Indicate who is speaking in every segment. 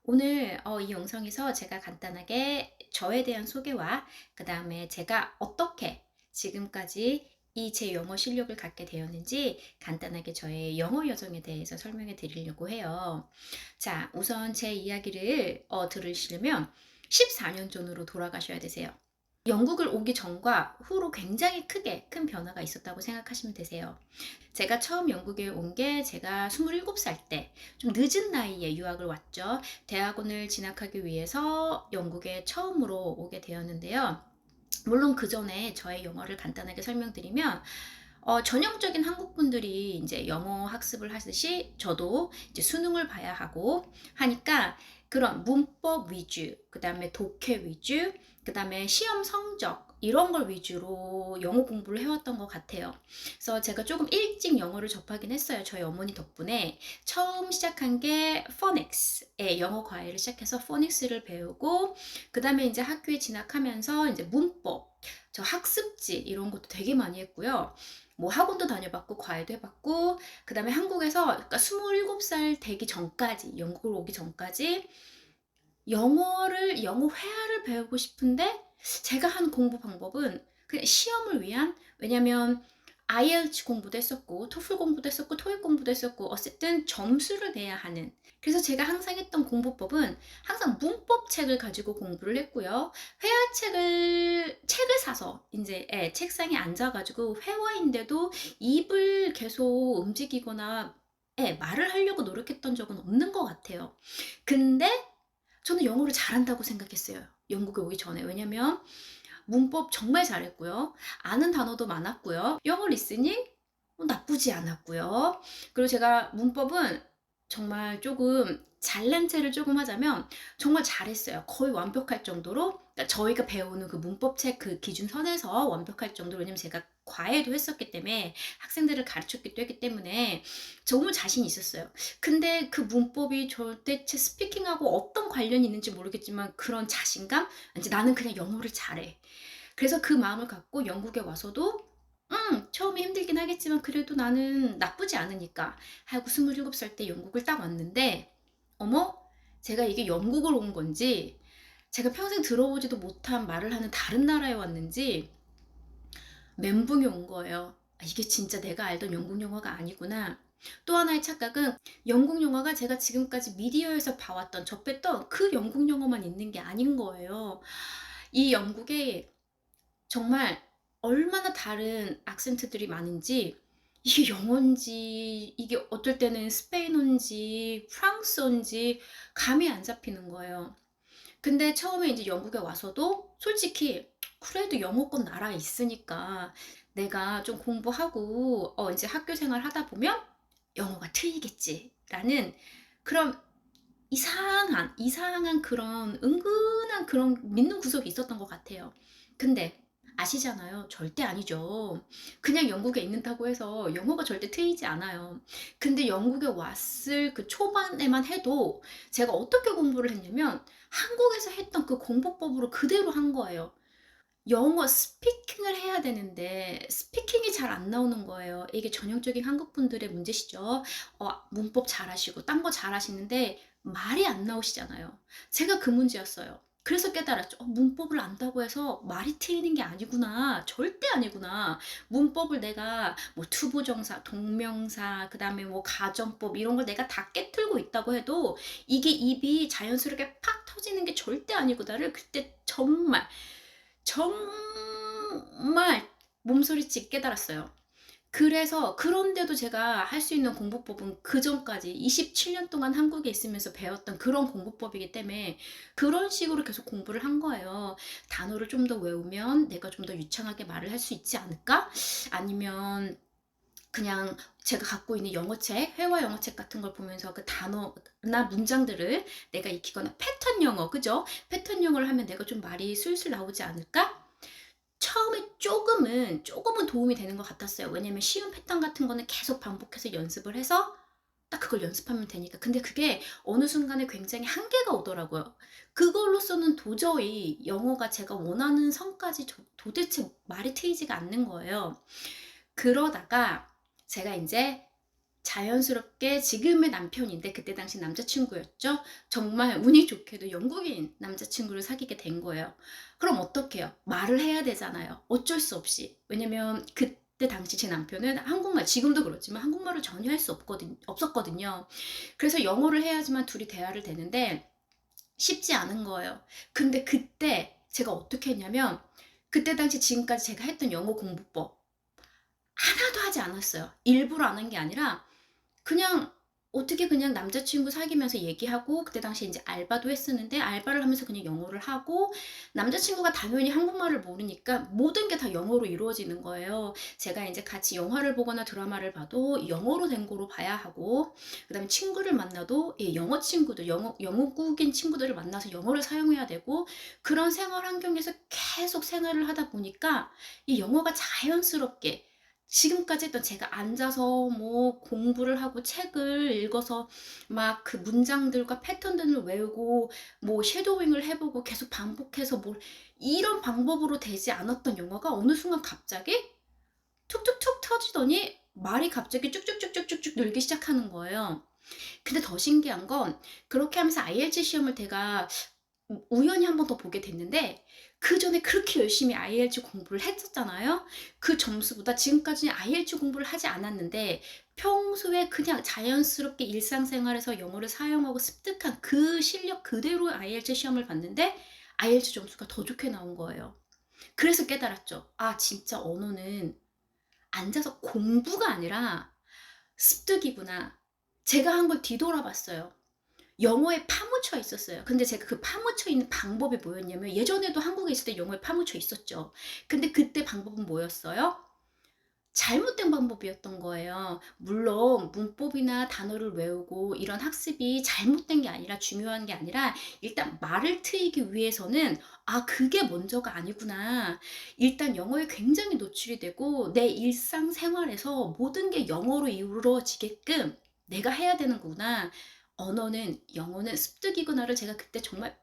Speaker 1: 오늘 이 영상에서 제가 간단하게 저에 대한 소개와 그 다음에 제가 어떻게 지금까지 이 제 영어 실력을 갖게 되었는지 간단하게 저의 영어 여정에 대해서 설명해 드리려고 해요. 자, 우선 제 이야기를 들으시려면 14년 전으로 돌아가셔야 되세요. 영국을 오기 전과 후로 굉장히 크게 큰 변화가 있었다고 생각하시면 되세요. 제가 처음 영국에 온 게 제가 27살 때 좀 늦은 나이에 유학을 왔죠. 대학원을 진학하기 위해서 영국에 처음으로 오게 되었는데요. 물론 그 전에 저의 영어를 간단하게 설명드리면 전형적인 한국 분들이 이제 영어 학습을 하듯이 저도 이제 수능을 봐야 하고 하니까 그런 문법 위주, 그 다음에 독해 위주, 그 다음에 시험 성적 이런 걸 위주로 영어 공부를 해왔던 것 같아요. 그래서 제가 조금 일찍 영어를 접하긴 했어요. 저희 어머니 덕분에. 처음 시작한 게 포닉스의 영어 과외를 시작해서 포닉스를 배우고 그 다음에 이제 학교에 진학하면서 이제 문법, 저 학습지 이런 것도 되게 많이 했고요. 뭐 학원도 다녀봤고 과외도 해봤고 그 다음에 한국에서 그러니까 27살 되기 전까지 영국을 오기 전까지 영어 회화를 배우고 싶은데 제가 한 공부 방법은 그냥 시험을 위한 왜냐면 IELTS 공부도 했었고 토플 공부도 했었고 토익 공부도 했었고 어쨌든 점수를 내야 하는 그래서 제가 항상 했던 공부법은 항상 문법 책을 가지고 공부를 했고요. 책을 사서 이제 책상에 앉아가지고 회화인데도 입을 계속 움직이거나 말을 하려고 노력했던 적은 없는 것 같아요. 근데 저는 영어를 잘한다고 생각했어요. 영국에 오기 전에. 왜냐면 문법 정말 잘했고요. 아는 단어도 많았고요. 영어 리스닝 나쁘지 않았고요. 그리고 제가 문법은 정말 조금 잘난 체를 조금 하자면 정말 잘했어요. 거의 완벽할 정도로 그러니까 저희가 배우는 그 문법책 그 기준선에서 완벽할 정도로 왜냐면 제가 과외도 했었기 때문에 학생들을 가르쳤기도 했기 때문에 정말 자신이 있었어요. 근데 그 문법이 도대체 스피킹하고 어떤 관련이 있는지 모르겠지만 그런 자신감? 이제 나는 그냥 영어를 잘해. 그래서 그 마음을 갖고 영국에 와서도 처음에 힘들긴 하겠지만 그래도 나는 나쁘지 않으니까 하고 27살 때 영국을 딱 왔는데 어머? 제가 이게 영국을 온 건지 제가 평생 들어보지도 못한 말을 하는 다른 나라에 왔는지 멘붕이 온 거예요. 아, 이게 진짜 내가 알던 영국 영화가 아니구나. 또 하나의 착각은 영국 영화가 제가 지금까지 미디어에서 봐왔던 접했던 그 영국 영화만 있는 게 아닌 거예요. 이 영국에 정말 얼마나 다른 악센트들이 많은지 이게 영어인지 이게 어떨 때는 스페인어인지 프랑스어인지 감이 안 잡히는 거예요. 근데 처음에 이제 영국에 와서도 솔직히 그래도 영어권 나라에 있으니까 내가 좀 공부하고 이제 학교 생활 하다 보면 영어가 트이겠지라는 그런 이상한 그런 은근한 그런 믿는 구석이 있었던 것 같아요. 근데 아시잖아요. 절대 아니죠. 그냥 영국에 있는다고 해서 영어가 절대 트이지 않아요. 근데 영국에 왔을 그 초반에만 해도 제가 어떻게 공부를 했냐면 한국에서 했던 그 공부법으로 그대로 한 거예요. 영어 스피킹을 해야 되는데 스피킹이 잘 안 나오는 거예요. 이게 전형적인 한국 분들의 문제시죠. 문법 잘하시고 딴 거 잘하시는데 말이 안 나오시잖아요. 제가 그 문제였어요. 그래서 깨달았죠. 문법을 안다고 해서 말이 트이는 게 아니구나. 절대 아니구나. 문법을 내가 뭐 투부정사, 동명사, 그 다음에 뭐 가정법 이런 걸 내가 다 깨틀고 있다고 해도 이게 입이 자연스럽게 팍 터지는 게 절대 아니구나를 그때 정말 몸소리치 깨달았어요. 그래서 그런데도 제가 할 수 있는 공부법은 그 전까지 27년 동안 한국에 있으면서 배웠던 그런 공부법이기 때문에 그런 식으로 계속 공부를 한 거예요. 단어를 좀 더 외우면 내가 좀 더 유창하게 말을 할 수 있지 않을까? 아니면 그냥 제가 갖고 있는 영어책, 회화 영어책 같은 걸 보면서 그 단어나 문장들을 내가 익히거나 패턴 영어, 그죠? 패턴 영어를 하면 내가 좀 말이 술술 나오지 않을까? 처음에 조금은 도움이 되는 것 같았어요. 왜냐면 쉬운 패턴 같은 거는 계속 반복해서 연습을 해서 딱 그걸 연습하면 되니까. 근데 그게 어느 순간에 굉장히 한계가 오더라고요. 그걸로서는 도저히 영어가 제가 원하는 선까지 도대체 말이 트이지가 않는 거예요. 그러다가 제가 이제 자연스럽게 지금의 남편인데 그때 당시 남자친구였죠. 정말 운이 좋게도 영국인 남자친구를 사귀게 된 거예요. 그럼 어떡해요? 말을 해야 되잖아요. 어쩔 수 없이. 왜냐면 그때 당시 제 남편은 한국말, 지금도 그렇지만 한국말을 전혀 할 수 없었거든요. 그래서 영어를 해야지만 둘이 대화를 되는데 쉽지 않은 거예요. 근데 그때 제가 어떻게 했냐면 그때 당시 지금까지 제가 했던 영어 공부법 하나도 하지 않았어요. 일부러 안 한 게 아니라 그냥 어떻게 그냥 남자친구 사귀면서 얘기하고 그때 당시에 인제 알바도 했었는데 알바를 하면서 그냥 영어를 하고 남자친구가 당연히 한국말을 모르니까 모든 게 다 영어로 이루어지는 거예요. 제가 인제 같이 영화를 보거나 드라마를 봐도 영어로 된 거로 봐야 하고 그다음에 친구를 만나도 예 영어 친구들 영국인 친구들을 만나서 영어를 사용해야 되고 그런 생활 환경에서 계속 생활을 하다 보니까 이 영어가 자연스럽게 지금까지 했던 제가 앉아서 뭐 공부를 하고 책을 읽어서 막 그 문장들과 패턴들을 외우고 뭐 섀도잉을 해 보고 계속 반복해서 뭘 이런 방법으로 되지 않았던 영어가 어느 순간 갑자기 툭툭툭 터지더니 말이 갑자기 쭉쭉쭉쭉쭉쭉 늘기 시작하는 거예요. 근데 더 신기한 건 그렇게 하면서 IELTS 시험을 제가 우연히 한 번 더 보게 됐는데 그전에 그렇게 열심히 IELTS 공부를 했었잖아요. 그 점수보다 지금까지 IELTS 공부를 하지 않았는데 평소에 그냥 자연스럽게 일상생활에서 영어를 사용하고 습득한 그 실력 그대로 IELTS 시험을 봤는데 IELTS 점수가 더 좋게 나온 거예요. 그래서 깨달았죠. '아 진짜 언어는 앉아서 공부가 아니라 습득이구나.' 제가 한 걸 뒤돌아봤어요. 영어에 파묻혀 있었어요. 근데 제가 그 파묻혀 있는 방법이 뭐였냐면 예전에도 한국에 있을 때 영어에 파묻혀 있었죠. 근데 그때 방법은 뭐였어요? 잘못된 방법이었던 거예요. 물론 문법이나 단어를 외우고 이런 학습이 잘못된 게 아니라 중요한 게 아니라 일단 말을 트이기 위해서는 '아 그게 먼저가 아니구나. 일단 영어에 굉장히 노출이 되고 내 일상생활에서 모든 게 영어로 이루어지게끔 내가 해야 되는 구나. 언어는 영어는 습득이구나.'를 제가 그때 정말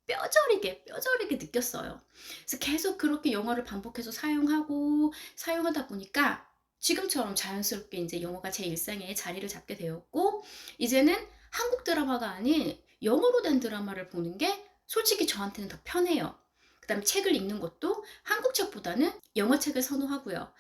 Speaker 1: 뼈저리게 느꼈어요. 그래서 계속 그렇게 영어를 반복해서 사용하다 보니까 지금처럼 자연스럽게 인제 영어가 제 일상에 자리를 잡게 되었고 이제는 한국 드라마가 아닌 영어로 된 드라마를 보는 게 솔직히 저한테는 더 편해요. 그다음에 책을 읽는 것도 한국 책보다는 영어 책을 선호하고요.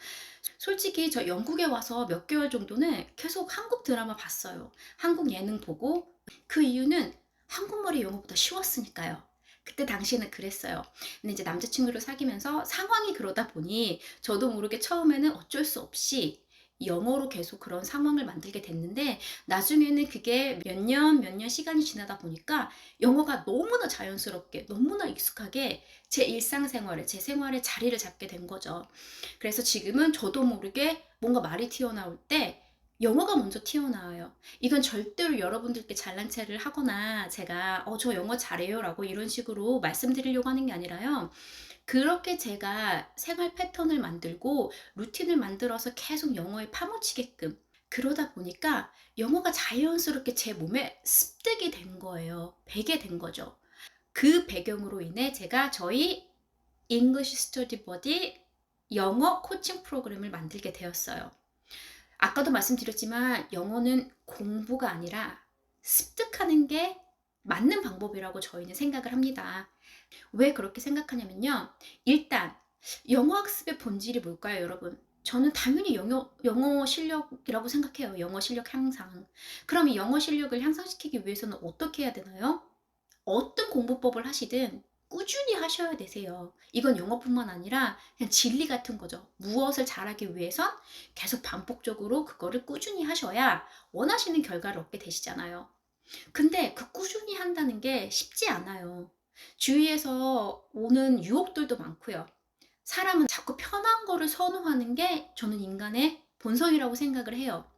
Speaker 1: 솔직히 저 영국에 와서 몇 개월 정도는 계속 한국 드라마 봤어요. 한국 예능 보고 그 이유는 한국말이 영어보다 쉬웠으니까요. 그때 당시에는 그랬어요. 근데 이제 남자친구를 사귀면서 상황이 그러다 보니 저도 모르게 처음에는 어쩔 수 없이 영어로 계속 그런 상황을 만들게 됐는데 나중에는 그게 몇 년 시간이 지나다 보니까 영어가 너무나 자연스럽게 너무나 익숙하게 제 일상생활에 제 생활에 자리를 잡게 된 거죠. 그래서 지금은 저도 모르게 뭔가 말이 튀어나올 때 영어가 먼저 튀어나와요. 이건 절대로 여러분들께 잘난 체를 하거나 제가 저 영어 잘해요라고 이런 식으로 말씀드리려고 하는 게 아니라요. 그렇게 제가 생활 패턴을 만들고 루틴을 만들어서 계속 영어에 파묻히게끔 그러다 보니까 영어가 자연스럽게 제 몸에 습득이 된 거예요. 배게 된 거죠. 그 배경으로 인해 제가 저희 English Study Buddy 영어 코칭 프로그램을 만들게 되었어요. 아까도 말씀드렸지만 영어는 공부가 아니라 습득하는 게 맞는 방법이라고 저희는 생각을 합니다. 왜 그렇게 생각하냐면요. 일단 영어 학습의 본질이 뭘까요, 여러분? 저는 당연히 영어 실력이라고 생각해요. 영어 실력 향상. 그럼 이 영어 실력을 향상시키기 위해서는 어떻게 해야 되나요? 어떤 공부법을 하시든 꾸준히 하셔야 되세요. 이건 영어뿐만 아니라 그냥 진리 같은 거죠. 무엇을 잘하기 위해선 계속 반복적으로 그거를 꾸준히 하셔야 원하시는 결과를 얻게 되시잖아요. 근데 그 꾸준히 한다는 게 쉽지 않아요. 주위에서 오는 유혹들도 많고요. 사람은 자꾸 편한 거를 선호하는 게 저는 인간의 본성이라고 생각을 해요.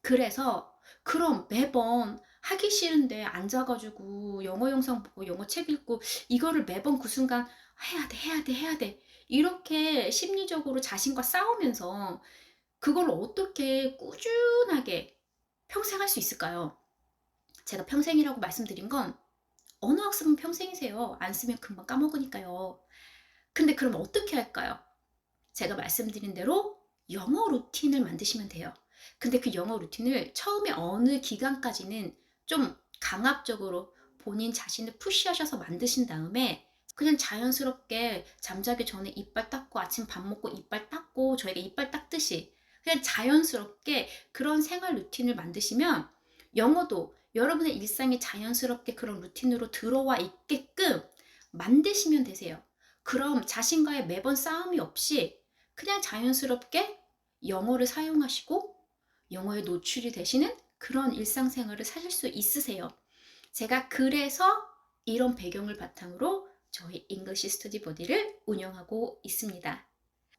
Speaker 1: 그래서 그럼 매번 하기 싫은데 앉아 가지고 영어 영상 보고 영어 책 읽고 이거를 매번 그 순간 '해야 돼, 해야 돼, 해야 돼.' 이렇게 심리적으로 자신과 싸우면서 그걸 어떻게 꾸준하게 평생 할 수 있을까요? 제가 평생이라고 말씀드린 건 언어 학습은 평생이세요. 안 쓰면 금방 까먹으니까요. 근데 그럼 어떻게 할까요? 제가 말씀드린 대로 영어 루틴을 만드시면 돼요. 근데 그 영어 루틴을 처음에 어느 기간까지는 좀 강압적으로 본인 자신을 푸시하셔서 만드신 다음에 그냥 자연스럽게 잠자기 전에 이빨 닦고 아침 밥 먹고 이빨 닦고 저희가 이빨 닦듯이 그냥 자연스럽게 그런 생활 루틴을 만드시면 영어도 여러분의 일상에 자연스럽게 그런 루틴으로 들어와 있게끔 만드시면 되세요. 그럼 자신과의 매번 싸움이 없이 그냥 자연스럽게 영어를 사용하시고 영어에 노출이 되시는 그런 일상생활을 사실 수 있으세요. 제가 그래서 이런 배경을 바탕으로 저희 잉글리시 스터디 버디를 운영하고 있습니다.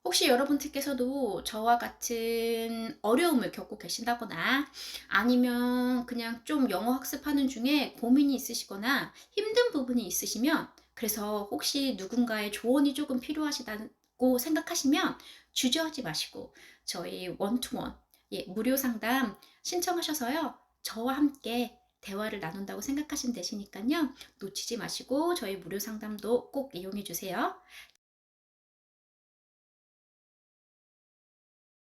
Speaker 1: 혹시 여러분들께서도 저와 같은 어려움을 겪고 계신다거나 아니면 그냥 좀 영어 학습하는 중에 고민이 있으시거나 힘든 부분이 있으시면 그래서 혹시 누군가의 조언이 조금 필요하시다고 생각하시면 주저하지 마시고 저희 원투원 무료 상담 신청하셔서요. 저와 함께 대화를 나눈다고 생각하시면 되시니까요. 놓치지 마시고 저희 무료 상담도 꼭 이용해 주세요.